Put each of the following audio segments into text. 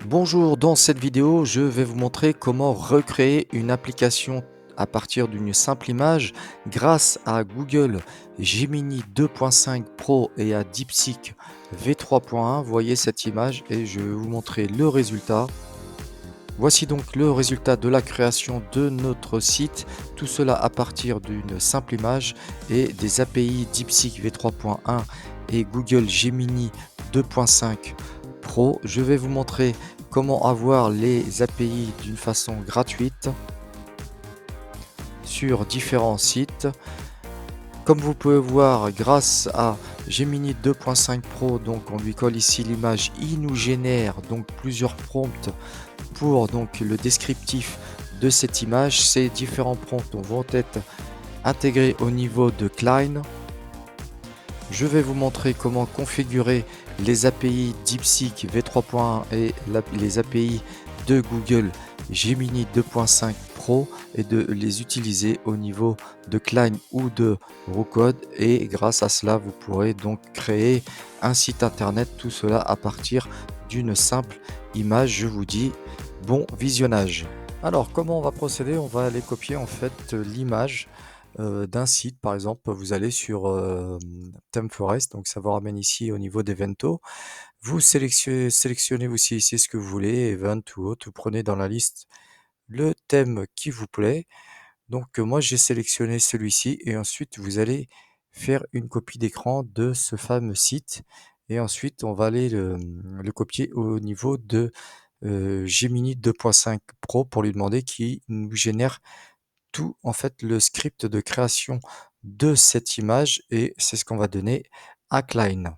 Bonjour, dans cette vidéo, je vais vous montrer comment recréer une application à partir d'une simple image grâce à Google Gemini 2.5 Pro et à DeepSeek V3.1. Voyez cette image et je vais vous montrer le résultat. Voici donc le résultat de la création de notre site, tout cela à partir d'une simple image et des API DeepSeek V3.1 et Google Gemini 2.5 Pro. Je vais vous montrer comment avoir les API d'une façon gratuite sur différents sites. Comme vous pouvez voir, grâce à Gemini 2.5 Pro, donc on lui colle ici l'image, il nous génère donc plusieurs prompts pour donc le descriptif de cette image. Ces différents prompts vont être intégrés au niveau de Klein. Je vais vous montrer comment configurer les API DeepSeek V3.1 et les API de Google Gemini 2.5 Pro et de les utiliser au niveau de Klein ou de Rocode, et grâce à cela vous pourrez donc créer un site internet, tout cela à partir d'une simple image. Je vous dis bon visionnage. Alors comment on va procéder? On va aller copier en fait l'image d'un site. Par exemple, vous allez sur ThemeForest, donc ça vous ramène ici au niveau d'Evento. Vous sélectionnez aussi ici ce que vous voulez, Event ou autre. Vous prenez dans la liste le thème qui vous plaît. Donc moi j'ai sélectionné celui-ci, et ensuite vous allez faire une copie d'écran de ce fameux site, et ensuite on va aller le copier au niveau de Gemini 2.5 Pro pour lui demander qu'il nous génère tout en fait le script de création de cette image, et c'est ce qu'on va donner à Klein.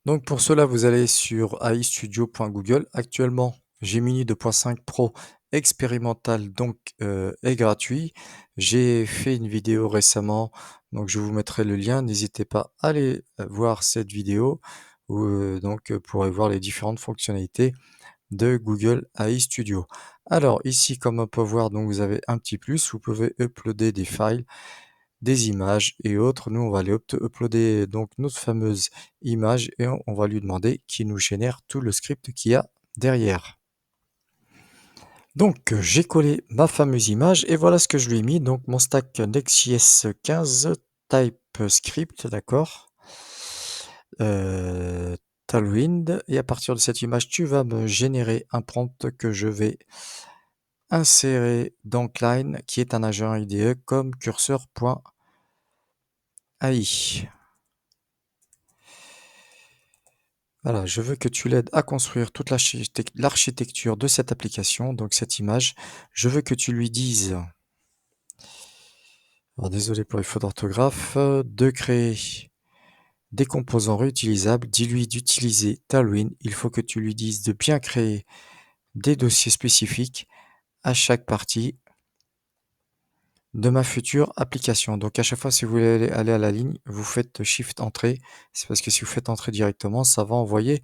Donc pour cela, vous allez sur aistudio.google. Actuellement, Gemini 2.5 Pro expérimental donc est gratuit. J'ai fait une vidéo récemment, donc je vous mettrai le lien. N'hésitez pas à aller voir cette vidéo où pourrez voir les différentes fonctionnalités de Google AI Studio. Alors ici, comme on peut voir, donc vous avez un petit plus, vous pouvez uploader des files, des images et autres. Nous, on va aller uploader donc notre fameuse image, et on va lui demander qu'il nous génère tout le script qu'il y a derrière. Donc j'ai collé ma fameuse image et voilà ce que je lui ai mis. Donc mon stack Next.js 15 TypeScript, d'accord. Tailwind, et à partir de cette image, tu vas me générer un prompt que je vais insérer dans Klein, qui est un agent IDE comme curseur.ai. Voilà, je veux que tu l'aides à construire toute l'architecture de cette application, donc cette image. Je veux que tu lui dises, alors désolé pour les fautes d'orthographe, de créer des composants réutilisables. Dis-lui d'utiliser Tailwind. Il faut que tu lui dises de bien créer des dossiers spécifiques à chaque partie de ma future application. Donc à chaque fois, si vous voulez aller à la ligne, vous faites Shift Entrée. C'est parce que si vous faites Entrée directement, ça va envoyer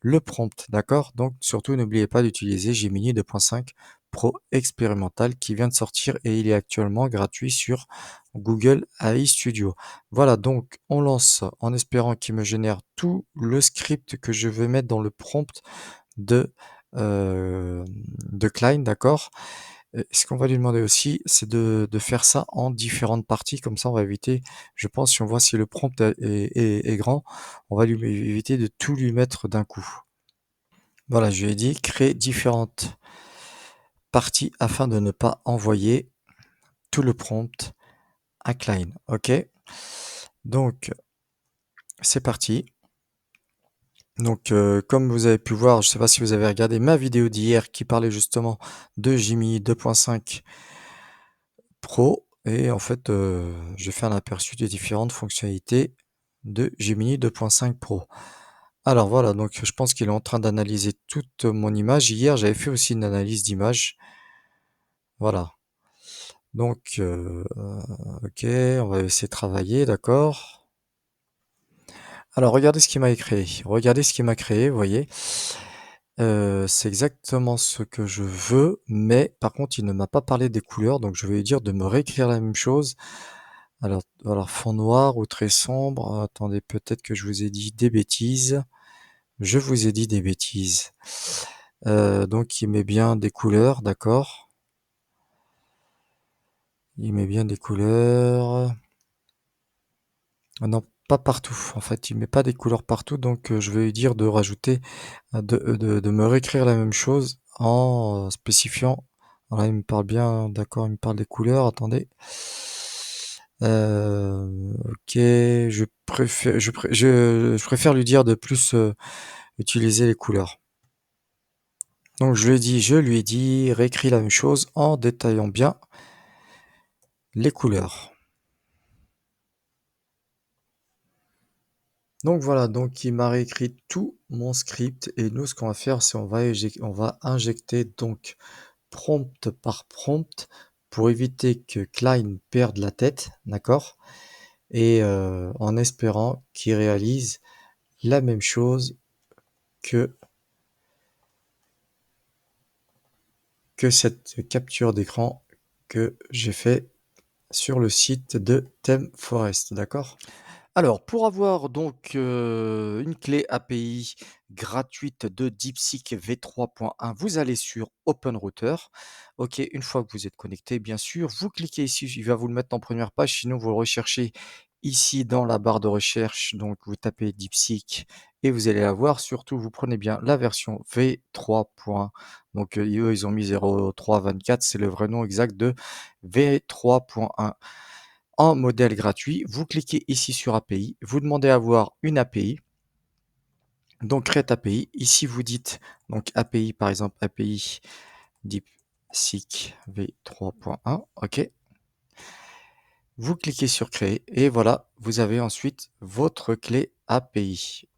le prompt, d'accord? Donc surtout, n'oubliez pas d'utiliser Gemini 2.5 Pro expérimental qui vient de sortir, et il est actuellement gratuit sur Google AI Studio. Voilà, donc on lance en espérant qu'il me génère tout le script que je vais mettre dans le prompt de, de Klein, d'accord? Ce qu'on va lui demander aussi, c'est de faire ça en différentes parties. Comme ça, on va éviter, je pense, si on voit si le prompt est grand, on va lui éviter de tout lui mettre d'un coup. Voilà, je lui ai dit créer différentes parties afin de ne pas envoyer tout le prompt à Klein. OK? Donc, c'est parti. Donc, comme vous avez pu voir, je ne sais pas si vous avez regardé ma vidéo d'hier qui parlait justement de Gemini 2.5 Pro, et en fait, j'ai fait un aperçu des différentes fonctionnalités de Gemini 2.5 Pro. Alors voilà, donc je pense qu'il est en train d'analyser toute mon image. Hier, j'avais fait aussi une analyse d'image. Voilà. Donc, OK, on va laisser travailler, d'accord. Alors regardez ce qu'il m'a créé. Regardez ce qu'il m'a créé, vous voyez. C'est exactement ce que je veux, mais par contre, il ne m'a pas parlé des couleurs, donc je vais lui dire de me réécrire la même chose. Alors fond noir ou très sombre. Attendez, peut-être que je vous ai dit des bêtises. Je vous ai dit des bêtises. Donc il met bien des couleurs, d'accord? Il met bien des couleurs. Ah non, pas partout. En fait, il met pas des couleurs partout, donc je vais lui dire de rajouter, de me réécrire la même chose en spécifiant. Alors là, il me parle bien, d'accord, il me parle des couleurs. Attendez. Ok, je préfère lui dire de plus utiliser les couleurs. Donc je lui ai dit, réécris la même chose en détaillant bien les couleurs. Donc voilà, donc il m'a réécrit tout mon script et nous ce qu'on va faire c'est on va injecter donc prompt par prompt pour éviter que Klein perde la tête, d'accord? Et en espérant qu'il réalise la même chose que, que cette capture d'écran que j'ai fait sur le site de ThemeForest, d'accord? Alors, pour avoir donc une clé API gratuite de DeepSeek V3.1, vous allez sur OpenRouter. OK, une fois que vous êtes connecté, bien sûr, vous cliquez ici, il va vous le mettre en première page, sinon vous le recherchez ici dans la barre de recherche, donc vous tapez DeepSeek et vous allez la voir. Surtout, vous prenez bien la version V3. Donc eux, ils ont mis 0324, c'est le vrai nom exact de V3.1 en modèle gratuit. Vous cliquez ici sur API, vous demandez à avoir une API, donc Create API. Ici, vous dites donc API, par exemple API DeepSeek V3.1, OK. Vous cliquez sur Créer et voilà, vous avez ensuite votre clé API.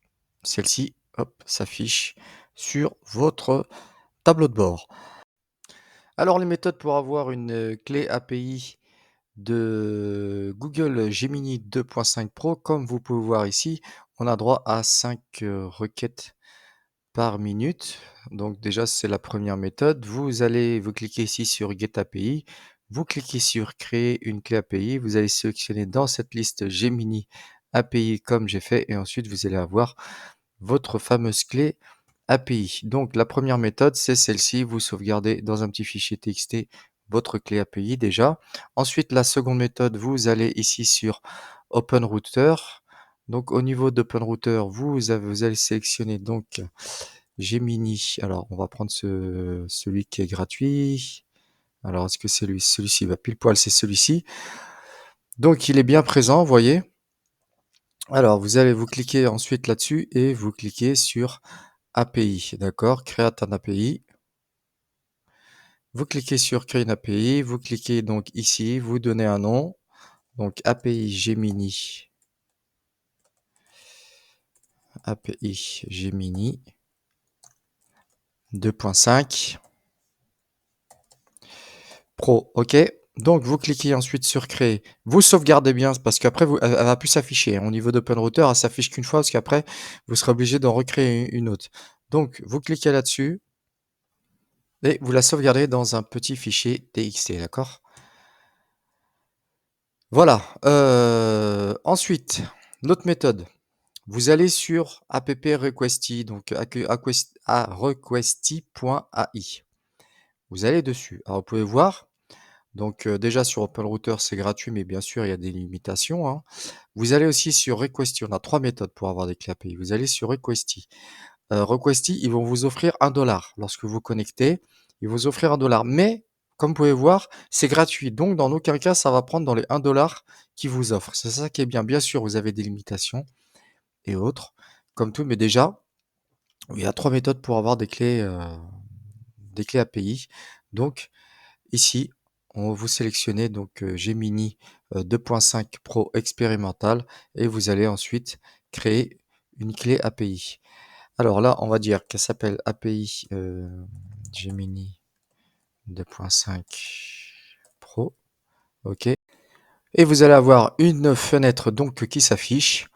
Celle-ci, hop, s'affiche sur votre tableau de bord. Alors les méthodes pour avoir une clé API de Google Gemini 2.5 Pro, comme vous pouvez voir ici, on a droit à 5 requêtes par minute. Donc déjà, c'est la première méthode. Vous cliquez ici sur Get API, vous cliquez sur Créer une clé API, vous allez sélectionner dans cette liste Gemini API comme j'ai fait, et ensuite vous allez avoir votre fameuse clé API. Donc la première méthode, c'est celle-ci, vous sauvegardez dans un petit fichier TXT votre clé API déjà. Ensuite, la seconde méthode, vous allez ici sur OpenRouter. Donc au niveau d'OpenRouter, vous allez sélectionner donc Gemini. Alors on va prendre celui qui est gratuit. Alors est-ce que c'est celui-ci va pile poil, c'est celui-ci. Donc il est bien présent, vous voyez. Alors vous cliquer ensuite là-dessus et vous cliquez sur API, d'accord? Create un API. Vous cliquez sur Créer une API, vous cliquez donc ici, vous donnez un nom, donc API Gemini, API Gemini 2.5 Pro, OK. Donc vous cliquez ensuite sur Créer. Vous sauvegardez bien parce qu'après elle va plus s'afficher. Au niveau d'OpenRouter, elle s'affiche qu'une fois parce qu'après vous serez obligé d'en recréer une autre. Donc vous cliquez là-dessus et vous la sauvegardez dans un petit fichier TXT, d'accord? Voilà. Ensuite, l'autre méthode. Vous allez sur app requesty, donc requesty.ai. Vous allez dessus. Alors vous pouvez voir, donc déjà sur OpenRouter c'est gratuit, mais bien sûr il y a des limitations, hein. Vous allez aussi sur Requesty, on a 3 méthodes pour avoir des clés API. Vous allez sur Requesty. Requesty, ils vont vous offrir 1 $ lorsque vous connectez, ils vont vous offrir 1 $. Mais comme vous pouvez voir, c'est gratuit, donc dans aucun cas ça va prendre dans les 1 $ qu'ils vous offrent. C'est ça qui est bien. Bien sûr, vous avez des limitations et autres, comme tout, mais déjà, il y a 3 méthodes pour avoir des clés API. Donc ici, on vous sélectionnez donc Gemini 2.5 Pro expérimental et vous allez ensuite créer une clé API. Alors là, on va dire qu'elle s'appelle API Gemini 2.5 Pro. OK. Et vous allez avoir une fenêtre donc qui s'affiche.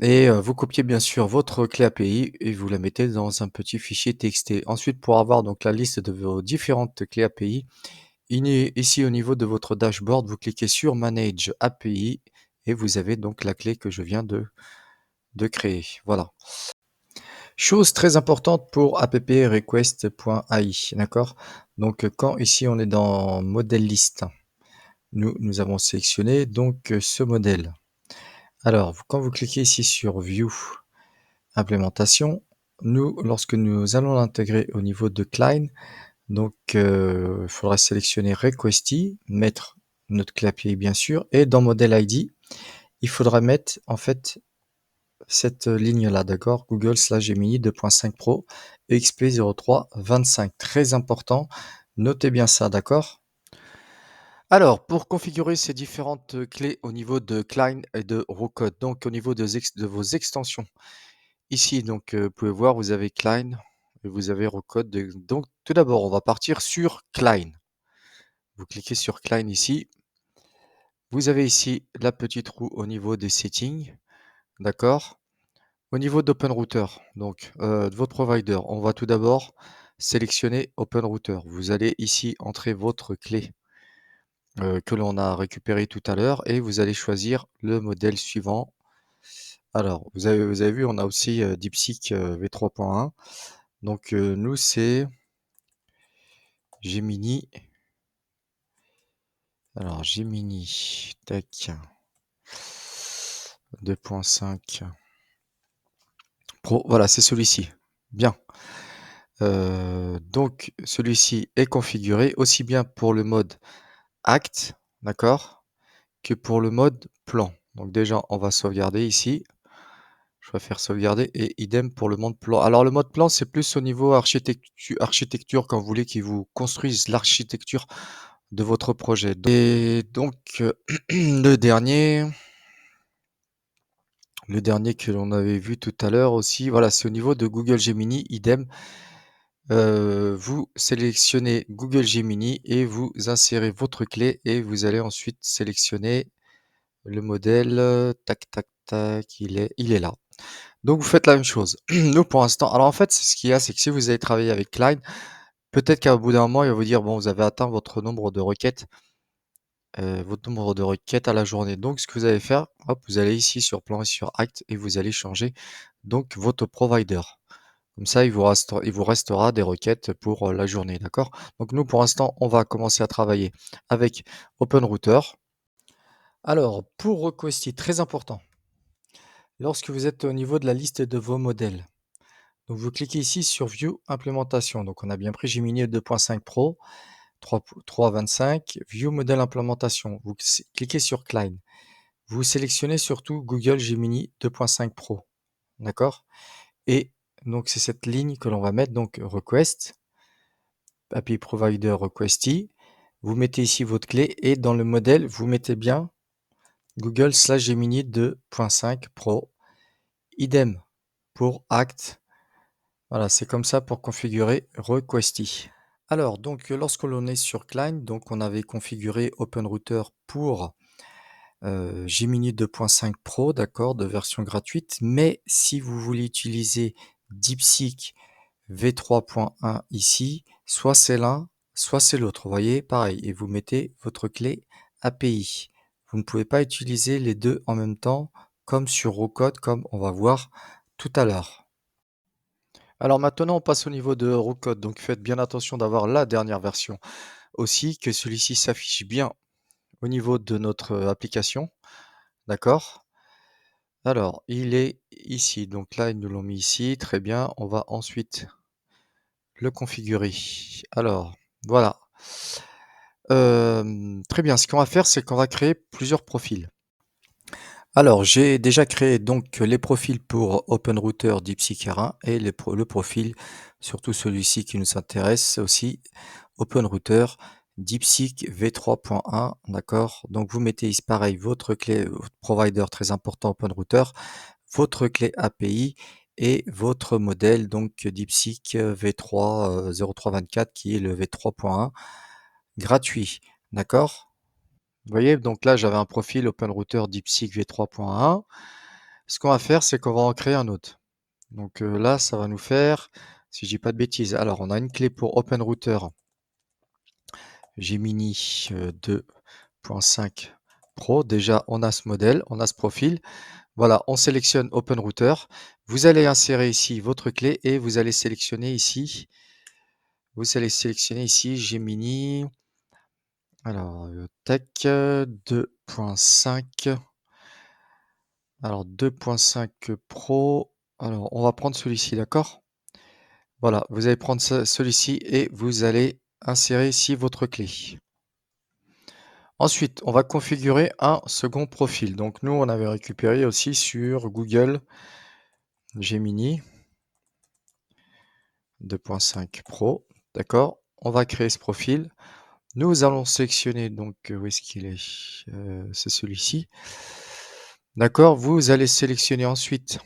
Et vous copiez bien sûr votre clé API et vous la mettez dans un petit fichier TXT. Ensuite, pour avoir donc la liste de vos différentes clés API, ici au niveau de votre dashboard, vous cliquez sur Manage API et vous avez donc la clé que je viens de créer. Voilà. Chose très importante pour app-request.ai, d'accord? Donc, quand ici on est dans modèle liste, nous avons sélectionné donc ce modèle. Alors, quand vous cliquez ici sur View, implémentation, lorsque nous allons l'intégrer au niveau de Klein, donc il faudra sélectionner Requesty, mettre notre clé API bien sûr, et dans Model ID, il faudra mettre en fait cette ligne-là, d'accord? Google slash Gemini 2.5 Pro EXP0325. Très important. Notez bien ça, d'accord? Alors, pour configurer ces différentes clés au niveau de Klein et de Rocode, donc au niveau de vos extensions, ici, donc, vous pouvez voir, vous avez Klein et vous avez Rocode. Donc, tout d'abord, on va partir sur Klein. Vous cliquez sur Klein ici. Vous avez ici la petite roue au niveau des settings, d'accord? Au niveau d'OpenRouter, donc de votre provider, on va tout d'abord sélectionner OpenRouter. Vous allez ici entrer votre clé que l'on a récupérée tout à l'heure et vous allez choisir le modèle suivant. Alors, vous avez vu, on a aussi DeepSeek V3.1. Donc, nous, c'est Gemini. Alors, Gemini, tac, 2.5 Pro. Voilà, c'est celui-ci. Bien. Donc, celui-ci est configuré aussi bien pour le mode Act, d'accord, que pour le mode plan. Donc déjà, on va sauvegarder ici. Je vais faire sauvegarder et idem pour le mode plan. Alors le mode plan, c'est plus au niveau architecture quand vous voulez qu'il vous construise l'architecture de votre projet. Et donc, le dernier que l'on avait vu tout à l'heure aussi, voilà, c'est au niveau de Google Gemini, idem. Vous sélectionnez Google Gemini et vous insérez votre clé et vous allez ensuite sélectionner le modèle, tac, tac, tac, il est là. Donc vous faites la même chose. Nous pour l'instant, alors en fait, ce qu'il y a, c'est que si vous avez travaillé avec Klein, peut-être qu'à bout d'un moment, il va vous dire: «Bon, vous avez atteint votre nombre de requêtes à la journée». Donc ce que vous allez faire, hop, vous allez ici sur plan et sur acte et vous allez changer donc votre provider. Comme ça, il vous restera des requêtes pour, la journée, d'accord? Donc nous, pour l'instant, on va commencer à travailler avec OpenRouter. Alors, pour Requesty, très important, lorsque vous êtes au niveau de la liste de vos modèles, donc vous cliquez ici sur View implémentation. Donc on a bien pris Gemini 2.5 Pro, 3.25, View modèle implémentation. Vous cliquez sur Klein. Vous sélectionnez surtout Google Gemini 2.5 Pro, d'accord? Et donc c'est cette ligne que l'on va mettre, donc Request, API Provider Requesty. Vous mettez ici votre clé et dans le modèle, vous mettez bien Google slash Gemini 2.5 Pro. Idem pour Act. Voilà, c'est comme ça pour configurer Requesty. Alors, donc, lorsque l'on est sur Klein, donc on avait configuré OpenRouter pour Gemini 2.5 Pro, d'accord, de version gratuite. Mais si vous voulez utiliser DeepSeek V3.1 ici, soit c'est l'un, soit c'est l'autre. Vous voyez, pareil. Et vous mettez votre clé API. Vous ne pouvez pas utiliser les deux en même temps, comme sur Rocode, comme on va voir tout à l'heure. Alors maintenant, on passe au niveau de Rocode. Donc faites bien attention d'avoir la dernière version. Aussi, que celui-ci s'affiche bien au niveau de notre application. D'accord? Alors, il est ici. Donc là, ils nous l'ont mis ici. Très bien. On va ensuite le configurer. Alors, voilà. Très bien. Ce qu'on va faire, c'est qu'on va créer plusieurs profils. Alors, j'ai déjà créé donc les profils pour OpenRouter DeepSeek R1 et le profil, surtout celui-ci qui nous intéresse aussi, OpenRouter DeepSeek V3.1, d'accord? Donc vous mettez ici pareil votre clé, votre provider très important OpenRouter, votre clé API et votre modèle donc DeepSeek V3 0324 qui est le V3.1 gratuit, d'accord? Vous voyez, donc là, j'avais un profil OpenRouter DeepSeek V3.1. Ce qu'on va faire, c'est qu'on va en créer un autre. Donc là, ça va nous faire, si je dis pas de bêtises, alors on a une clé pour OpenRouter Gemini 2.5 Pro. Déjà, on a ce modèle, on a ce profil. Voilà, on sélectionne Open Router. Vous allez insérer ici votre clé et vous allez sélectionner ici Gemini. Alors, tac, 2.5. Alors 2.5 Pro. Alors, on va prendre celui-ci, d'accord? Voilà, vous allez prendre celui-ci et vous allez insérer ici votre clé. Ensuite, on va configurer un second profil. Donc nous, on avait récupéré aussi sur Google Gemini 2.5 Pro. D'accord? On va créer ce profil. Nous allons sélectionner donc où est-ce qu'il est? C'est celui-ci. D'accord? Vous allez sélectionner ensuite,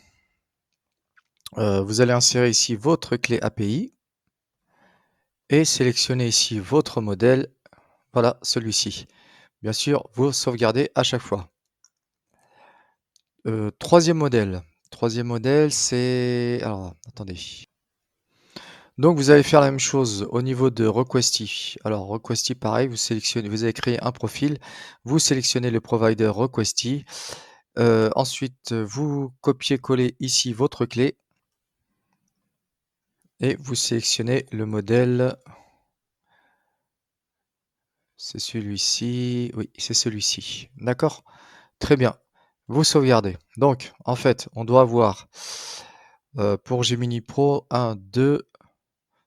vous allez insérer ici votre clé API et sélectionner ici votre modèle. Voilà, celui-ci. Bien sûr, vous sauvegardez à chaque fois. Troisième modèle. Troisième modèle, c'est alors attendez. Donc vous allez faire la même chose au niveau de Requesty. Alors Requesty, pareil, vous allez créer un profil, vous sélectionnez le provider Requesty. Ensuite, vous copiez-collez ici votre clé et vous sélectionnez le modèle. C'est celui-ci. Oui, c'est celui-ci. D'accord? Très bien. Vous sauvegardez. Donc, en fait, on doit avoir pour Gemini Pro 1, 2,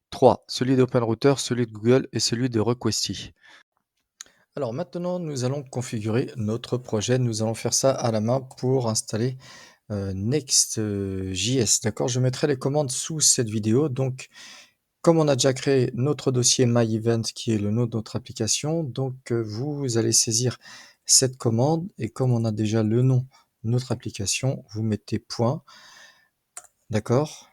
3. Celui d'OpenRouter, celui de Google et celui de Requesty. Alors maintenant, nous allons configurer notre projet. Nous allons faire ça à la main pour installer Next.js. D'accord? Je mettrai les commandes sous cette vidéo. Donc, comme on a déjà créé notre dossier MyEvent qui est le nom de notre application, donc vous allez saisir cette commande et comme on a déjà le nom de notre application, vous mettez point, d'accord?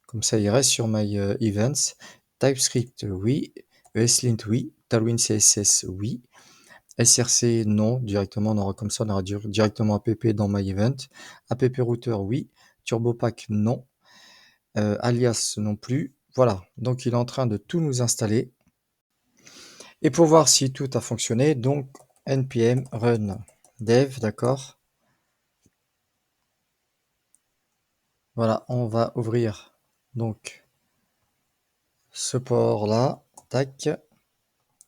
Comme ça, il reste sur MyEvents. TypeScript, oui. ESLint, oui. Tailwind CSS, oui. SRC, non. Directement, on aura comme ça, on aura directement app dans MyEvent. App Router, oui. TurboPack, non. Alias, non plus. Voilà. Donc, il est en train de tout nous installer. Et pour voir si tout a fonctionné, donc npm run dev, d'accord? Voilà, on va ouvrir donc ce port-là, tac.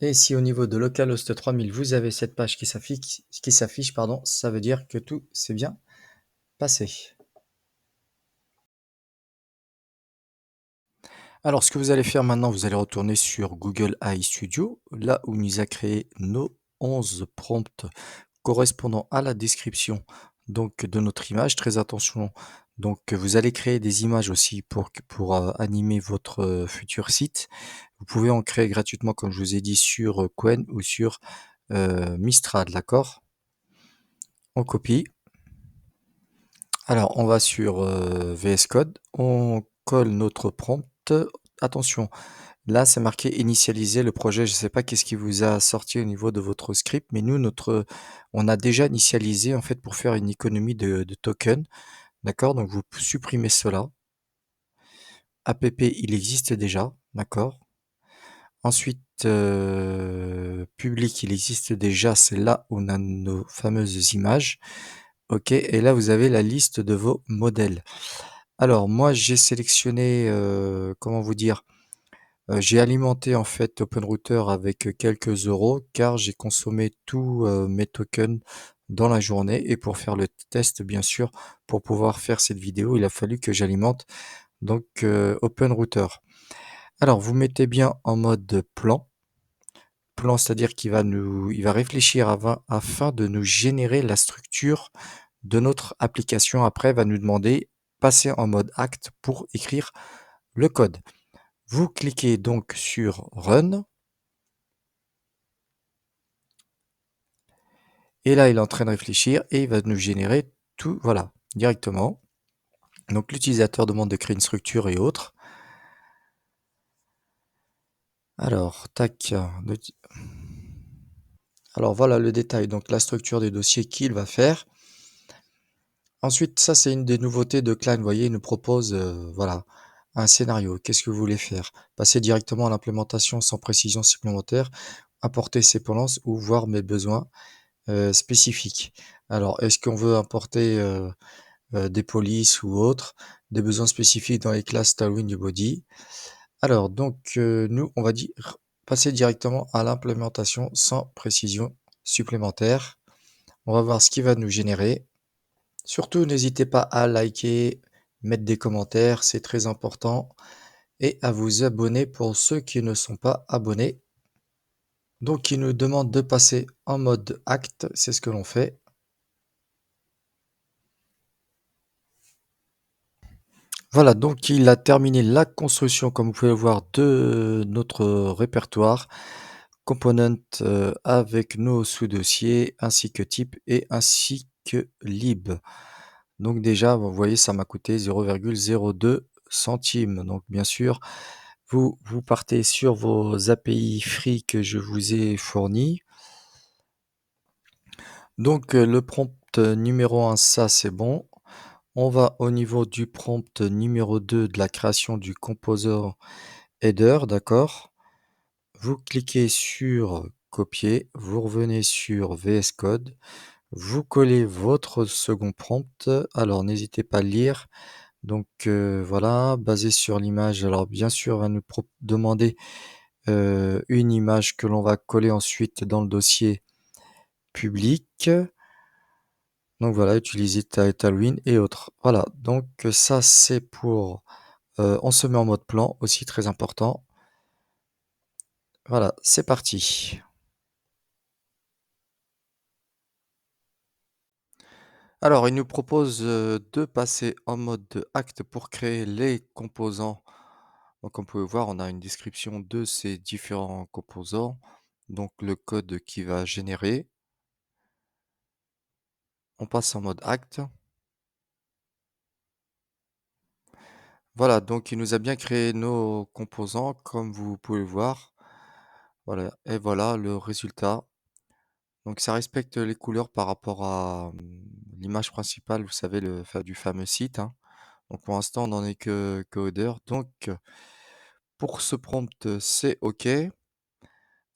Et si au niveau de localhost 3000, vous avez cette page qui s'affiche, pardon, ça veut dire que tout s'est bien passé. Alors, ce que vous allez faire maintenant, vous allez retourner sur Google AI Studio, là où nous a créé nos 11 prompts correspondant à la description donc de notre image. Très attention, donc vous allez créer des images aussi pour animer votre futur site. Vous pouvez en créer gratuitement, comme je vous ai dit, sur Qwen ou sur Mistral, d'accord? On copie. Alors, on va sur VS Code, on colle notre prompt. Attention, là, c'est marqué initialiser le projet. Je ne sais pas qu'est-ce qui vous a sorti au niveau de votre script, mais nous, on a déjà initialisé en fait pour faire une économie de tokens. D'accord? Donc, vous supprimez cela. App, il existe déjà. D'accord? Ensuite, public, il existe déjà. C'est là où on a nos fameuses images. OK. Et là, vous avez la liste de vos modèles. Alors, moi, j'ai sélectionné, comment vous dire? J'ai alimenté en fait OpenRouter avec quelques euros car j'ai consommé tous mes tokens dans la journée et pour faire le test, bien sûr, pour pouvoir faire cette vidéo, il a fallu que j'alimente donc OpenRouter. Alors, vous mettez bien en mode plan. Plan, c'est-à-dire il va réfléchir afin de nous générer la structure de notre application. Après, il va nous demander passer en mode acte pour écrire le code. Vous cliquez donc sur Run. Et là, il est en train de réfléchir et il va nous générer tout, voilà, directement. Donc l'utilisateur demande de créer une structure et autres. Alors, tac. Alors voilà le détail, donc la structure des dossiers qu'il va faire. Ensuite, ça c'est une des nouveautés de Klein. Vous voyez, il nous propose voilà, un scénario. Qu'est-ce que vous voulez faire? Passer directement à l'implémentation sans précision supplémentaire, apporter ses pendances ou voir mes besoins. spécifiques. Alors, est-ce qu'on veut importer, des polices ou autres, des besoins spécifiques dans les classes Tailwind du body? Alors donc, nous, on va dire passer directement à l'implémentation sans précision supplémentaire. On va voir ce qui va nous générer. Surtout, n'hésitez pas à liker, mettre des commentaires, c'est très important, et à vous abonner pour ceux qui ne sont pas abonnés. Donc, il nous demande de passer en mode acte, c'est ce que l'on fait. Voilà, donc il a terminé la construction, comme vous pouvez le voir, de notre répertoire component avec nos sous-dossiers, ainsi que type et ainsi que lib. Donc déjà, vous voyez, ça m'a coûté 0,02 centimes. Donc bien sûr, vous partez sur vos API free que je vous ai fournis. Donc le prompt numéro 1, ça c'est bon. On va au niveau du prompt numéro 2 de la création du composer header, d'accord? Vous cliquez sur copier, vous revenez sur VS Code, vous collez votre second prompt. Alors n'hésitez pas à lire. Donc voilà, basé sur l'image. Alors bien sûr, on va nous demander une image que l'on va coller ensuite dans le dossier public. Donc voilà, utiliser Tailwind et autres. Voilà, donc ça c'est pour... on se met en mode plan, aussi très important. Voilà, c'est parti. Alors, il nous propose de passer en mode acte pour créer les composants. Donc, comme vous pouvez voir, on a une description de ces différents composants. Donc, le code qui va générer. On passe en mode acte. Voilà, donc il nous a bien créé nos composants, comme vous pouvez le voir. Voilà, et voilà le résultat. Donc, ça respecte les couleurs par rapport à l'image principale, vous savez, du fameux site, hein. Donc, pour l'instant, on n'en est que odeur. Donc, pour ce prompt, c'est OK.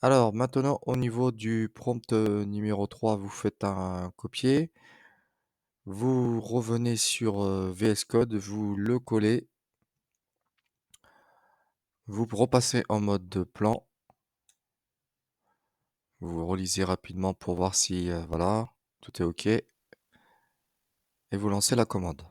Alors maintenant au niveau du prompt, numéro 3, vous faites un copier. Vous revenez sur, VS Code, vous le collez. Vous repassez en mode plan. Vous relisez rapidement pour voir si, voilà, tout est OK et vous lancez la commande.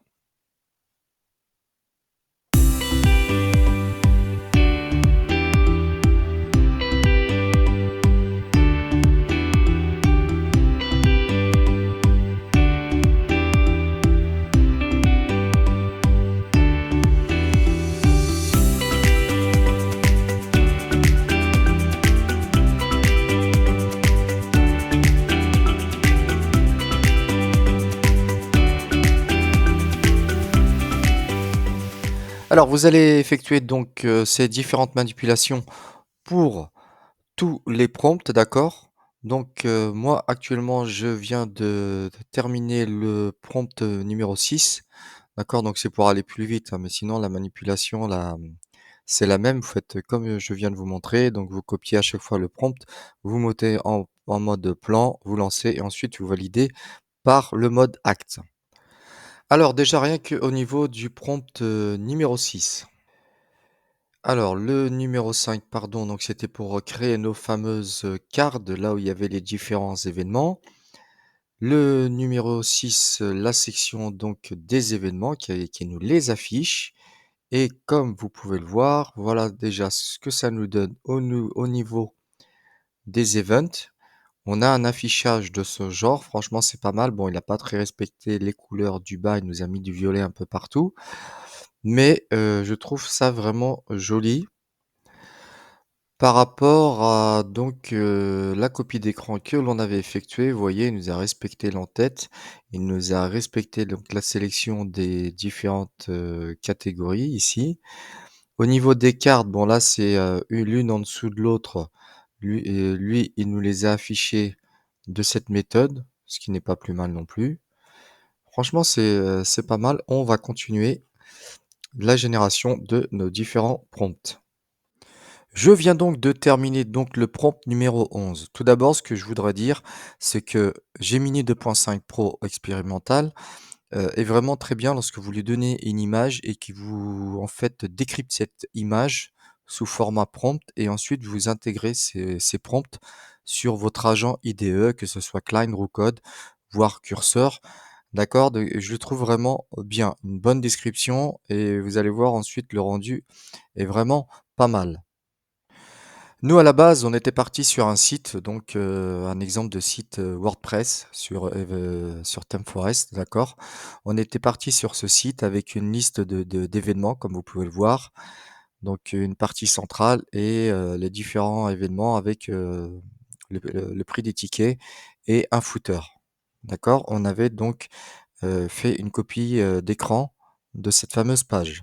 Alors vous allez effectuer donc, ces différentes manipulations pour tous les prompts, d'accord? Donc, moi actuellement je viens de terminer le prompt, numéro 6, d'accord? Donc c'est pour aller plus vite, hein, mais sinon la manipulation c'est la même. Vous faites comme, je viens de vous montrer, donc vous copiez à chaque fois le prompt, vous mettez en mode plan, vous lancez et ensuite vous validez par le mode acte. Alors déjà rien qu'au niveau du prompt, numéro 6. Alors le numéro 5, pardon, donc c'était pour, créer nos fameuses, cartes, là où il y avait les différents événements. Le numéro 6, la section donc des événements qui nous les affiche et comme vous pouvez le voir, voilà déjà ce que ça nous donne au niveau des events. On a un affichage de ce genre, franchement c'est pas mal. Bon, il a pas très respecté les couleurs du bas, il nous a mis du violet un peu partout, mais je trouve ça vraiment joli. Par rapport à donc, la copie d'écran que l'on avait effectuée, vous voyez, il nous a respecté l'en-tête, il nous a respecté donc la sélection des différentes, catégories ici. Au niveau des cartes, bon là c'est, l'une en dessous de l'autre. Lui, il nous les a affichées de cette méthode, ce qui n'est pas plus mal non plus. Franchement, c'est pas mal. On va continuer la génération de nos différents prompts. Je viens donc de terminer donc le prompt numéro 11. Tout d'abord, ce que je voudrais dire, c'est que Gemini 2.5 Pro expérimental, est vraiment très bien lorsque vous lui donnez une image et qui vous, en fait, décrypte cette image sous format prompt et ensuite vous intégrez ces prompts sur votre agent IDE, que ce soit Klein, Code, voire Cursor. D'accord? De Je le trouve vraiment, bien. Une bonne description et vous allez voir ensuite le rendu est vraiment pas mal. Nous, à la base, on était parti sur un site, donc un exemple de site, WordPress sur ThemeForest, d'accord? On était parti sur ce site avec une liste d'événements, comme vous pouvez le voir, donc une partie centrale et les différents événements avec, le prix des tickets et un footer, d'accord? On avait donc, fait une copie, d'écran de cette fameuse page.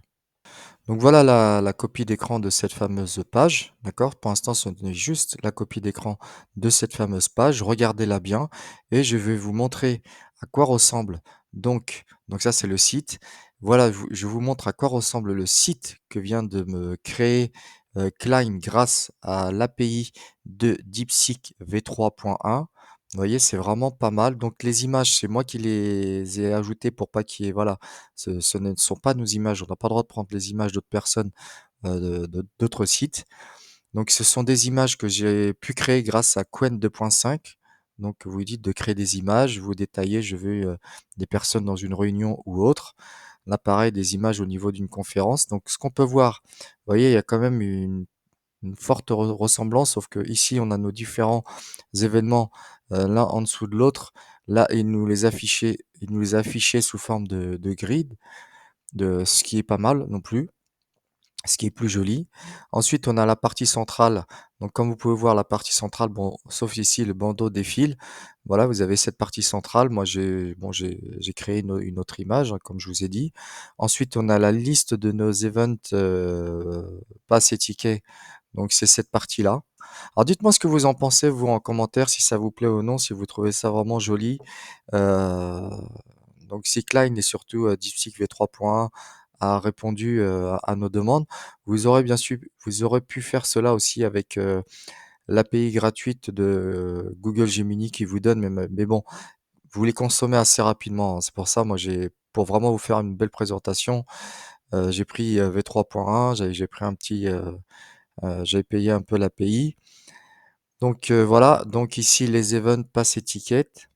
Donc voilà la copie d'écran de cette fameuse page, d'accord? Pour l'instant, ce n'est juste la copie d'écran de cette fameuse page. Regardez-la bien et je vais vous montrer à quoi ressemble donc ça, c'est le site. Voilà, je vous montre à quoi ressemble le site que vient de me créer, Klein grâce à l'API de DeepSeek v3.1. Vous voyez, c'est vraiment pas mal. Donc les images, c'est moi qui les ai ajoutées pour pas qu'il y ait voilà, ce ne sont pas nos images, on n'a pas le droit de prendre les images d'autres personnes, d'autres sites. Donc ce sont des images que j'ai pu créer grâce à Qwen 2.5. Donc vous lui dites de créer des images, vous détaillez: «Je veux, des personnes dans une réunion ou autre». Là pareil, des images au niveau d'une conférence. Donc ce qu'on peut voir, vous voyez, il y a quand même une forte ressemblance, sauf que ici on a nos différents événements, l'un en dessous de l'autre. Là, il nous les affichait sous forme de grid, de ce qui est pas mal non plus, ce qui est plus joli. Ensuite, on a la partie centrale. Donc comme vous pouvez voir la partie centrale, bon, sauf ici le bandeau défile. Voilà, vous avez cette partie centrale. Moi, j'ai créé une autre image, hein, comme je vous ai dit. Ensuite, on a la liste de nos events, pass et tickets. Donc c'est cette partie-là. Alors dites-moi ce que vous en pensez, vous, en commentaire, si ça vous plaît ou non, si vous trouvez ça vraiment joli. Heu, donc si Klein et surtout, DeepSeek V3.1 a répondu, à nos demandes, vous aurez pu faire cela aussi avec, l'API gratuite de Google Gemini qui vous donne mais bon, vous les consommez assez rapidement, hein. C'est pour ça, moi, pour vraiment vous faire une belle présentation, j'ai pris, V3.1, j'ai pris un petit, j'ai payé un peu l'API. Donc voilà, donc ici les events pass étiquette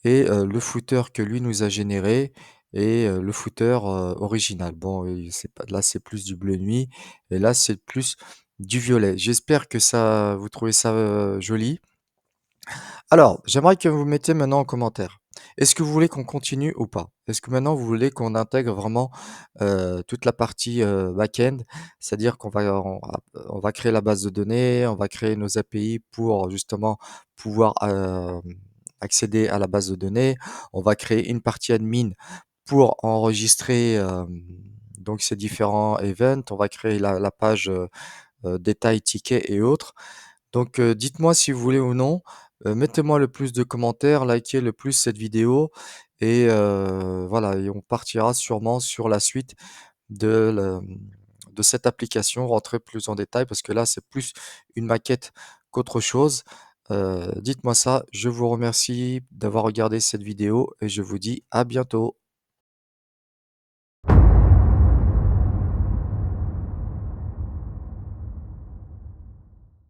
et le footer que lui nous a généré et le footer, original. Bon, c'est pas là, c'est plus du bleu nuit et là, c'est plus du violet. J'espère que ça vous trouvez ça, joli. Alors, j'aimerais que vous mettiez maintenant en commentaire. Est-ce que vous voulez qu'on continue ou pas? Est-ce que maintenant vous voulez qu'on intègre vraiment, toute la partie, back-end? C'est-à-dire on va créer la base de données, on va créer nos API pour justement pouvoir, accéder à la base de données. On va créer une partie admin pour enregistrer, donc ces différents events. On va créer la page, détails, tickets et autres. Donc, dites-moi si vous voulez ou non, mettez-moi le plus de commentaires, likez le plus cette vidéo et voilà et on partira sûrement sur la suite de de cette application, rentrer plus en détail parce que là, c'est plus une maquette qu'autre chose. Dites-moi ça. Je vous remercie d'avoir regardé cette vidéo et je vous dis à bientôt.